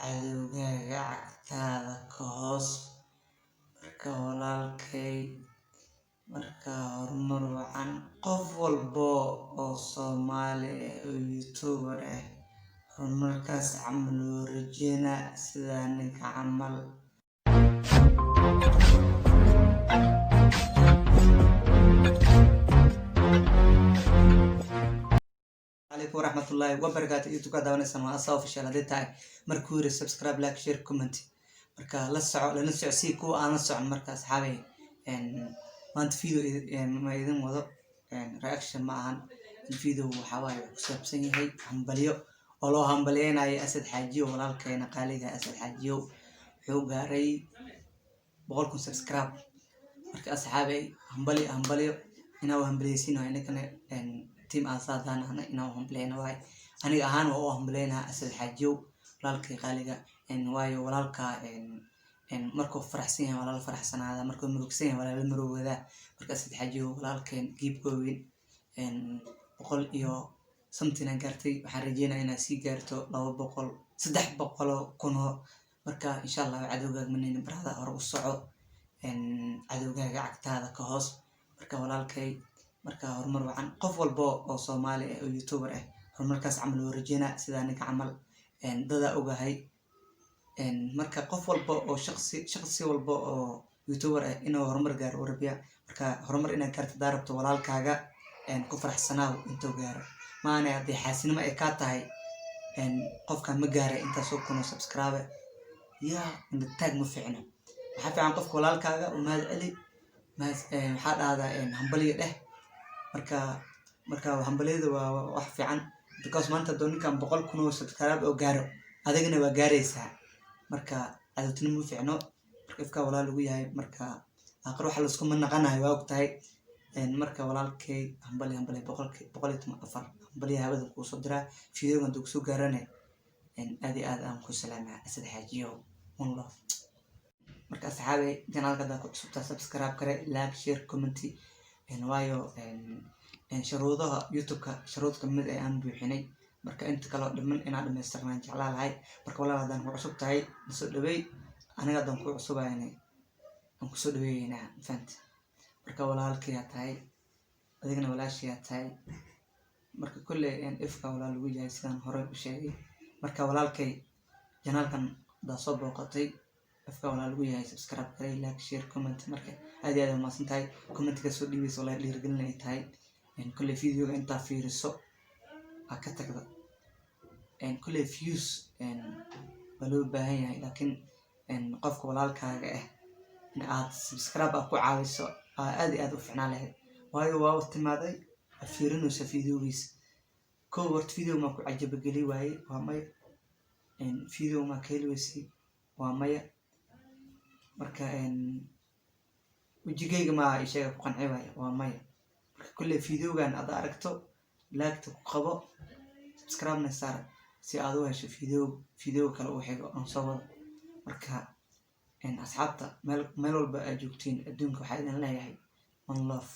cadowgaaga cagtaada ka hoos marka walaalkay marka horumar wacan qof walbo oo Soomaali oo YouTuber horumarkaas camal oo rajeyna sida ninka camal عليكم ورحمة الله وبركاته. يوتيوب كذا ونسمع أصاف الشغلة دي تاعي مركوري سبسكرايب لايك شير كومنت مركا لنسع سيكو أنا سع مركا أصحابي إن ما أنت فيديو ما يدين وضع رياكشن معهن الفيديو حوالي سبسيني هي همبليو والله همبلينا أي أسد حاجيو ولا الكينا قاليها أسد حاجيو حو قاري بقولكم سبسكرايب مركا أصحابي همبليو هنا وهمبليسين وهنا كنا تيم Aazaa أنا Hambalyeena واي أنا أهان Hambalyeena أسد حاجيو ولالك قالقة واي ولالك مركو فرحسين ولا الفرح سنة هذا مركو مروكسين ولا المرو ذا مركو أسد حاجيو ولالك جيب قوين بقول إيو سمتنا قرتي وحرجينا إنا سي قرتو لو بقول سدح بقولو كونه مركا إن شاء الله عدوغاق منين برهذا أرو الصعو عدوغاق عكتادا كهوس مركا ولالكي marka horumar wacan qof walbo oo Soomaali oo YouTuber horumarkaas camal oo rajeyna sida ninka camal dada ogahay marka qof walbo oo shakhsi walbo oo YouTuber inuu horumar gaaro Arabiya marka horumar inaan gaarto daarabto walaalkaaga ku faraxsanaaw intuu gaaro maana hadii xaasinimo ay ka tahay qofkan ma gaaray inta soo kuno subscribe ya inta tag ma fiicno waxa fiican qofka walaalkaaga oo mahad celi waxa dhahdaa Hambalyeena marka Hambalyeeda waa wax fiican because maanta doonkan 100,000 subscribe oo gaaro adigana waa gaaraysaa marka cadowtinimo fiicno marka ifka walaal ugu yahay marka aqro waxa la isku manaqanayo waa ogtahay marka walaalkay Hambalyeena 114 Hambalyeena hawada ku soo diraa fiidiyogan dug soo gaarane aad aan ku salaamaa Asad Hagio والله marka saxaabay channelka ku cusubta subscribe kare like share comment waayo shuruudaha YouTube-ka shuruud kamid ay aan buuxinay marka inta kale dhiman inaan dhameystirnaan jeclaa lahay marka walaal hadaan ku cusub tahay soo dhaweey aniga hadaan ku cusubaynay aan ku soo dhaweeynaa fant marka walaalkay tahay adigana walaashii tahay marka kullee ifka walaal ugu yahay sidaan hore u sheegay marka walaalkay channelkan daa soo booqatay ifka walaal ugu yahay subscribe kare like share comment marka aad ma santahay comment ka soo dhiibeyso la dhiirgelinay tahay كل فيديو أنت في رسو أكتر كل views بلو بهاي لكن قفك ولا الكاجة عاد سبسكرايب أكو عاوزه أدي فعنا له واو تمادي أفيرنو سفيديو بيس كورت فيديو ما كو عجب قلي واي وماي فيديو ما كيلوسي وماي مركا وجيجي ما يشيء قنعي واي وماي كل فيديو كان أداركتو لايك تقبض سبسكرايب نصار سي أدوه شو فيديو كله حاجة أنصور مركها أصحابته ملول بقى جوكتين الدنيا حياتنا لا يحي من love